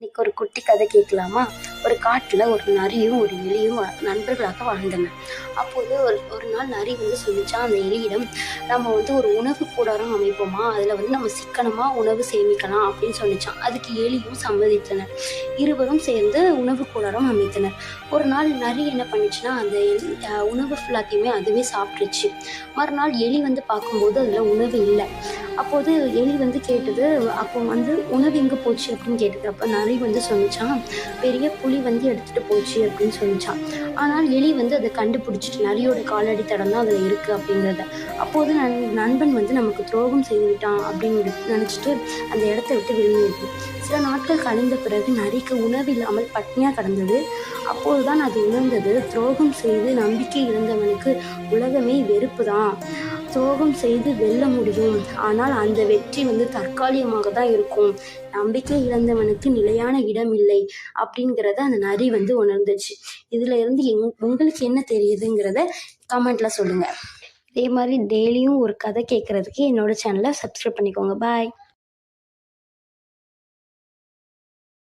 இன்னைக்கு ஒரு குட்டி கதை கேட்கலாமா? ஒரு காட்டில் ஒரு நரியும் ஒரு எலியும் நண்பர்களாக வாழ்ந்தன. அப்போது ஒரு ஒரு நாள் நரி சொல்லிச்சான் அந்த எலியிடம், நம்ம ஒரு உணவு கூடாரம் அமைப்போமா, அதில் நம்ம சிக்கனமாக உணவு சேமிக்கலாம் அப்படின்னு சொல்லிச்சான். அதுக்கு எலியும் சம்மதித்தனர். இருவரும் சேர்ந்து உணவு கூடாரம் அமைத்தனர். ஒரு நாள் நரி என்ன பண்ணிச்சுன்னா, அந்த உணவு ஃபுல்லாத்தையுமே அதுவே சாப்பிட்டுருச்சு. மறுநாள் எலி பார்க்கும்போது அதில் உணவு இல்லை. அப்போது எலி கேட்டது, அப்போ உணவு எங்கே போச்சு அப்படின்னு கேட்டது. அப்போ நரி சொன்னிச்சான், பெரிய புலி எடுத்துட்டு போச்சு அப்படின்னு சொல்லிச்சான். ஆனால் எலி அதை கண்டுபிடிச்சிட்டு நரியோட காலடி தடம் தான் அதில் இருக்கு அப்படிங்கிறத. அப்போது நண்பன் நமக்கு துரோகம் செய்துவிட்டான் அப்படின்னு நினச்சிட்டு அந்த இடத்த விட்டு விழுந்துருக்கு. சில நாட்கள் கழிந்த பிறகு நரிக்கு உணவு இல்லாமல் பட்னியாக கிடந்தது. அப்போதுதான் அது உணர்ந்தது, துரோகம் செய்து நம்பிக்கை இழந்தவனுக்கு உலகமே வெறுப்பு தான். துரோகம் செய்து வெல்ல முடியும், ஆனால் அந்த வெற்றி தற்காலிகமாக தான் இருக்கும். நம்பிக்கை இழந்தவனுக்கு நிலையான இடம் இல்லை அப்படிங்கிறத அந்த நரி உணர்ந்துச்சு. இதுல இருந்து உங்களுக்கு என்ன தெரியுதுங்கிறத கமெண்ட்ல சொல்லுங்க. இதே மாதிரி டெய்லியும் ஒரு கதை கேட்கறதுக்கு என்னோட சேனலை சப்ஸ்கிரைப் பண்ணிக்கோங்க. பாய்.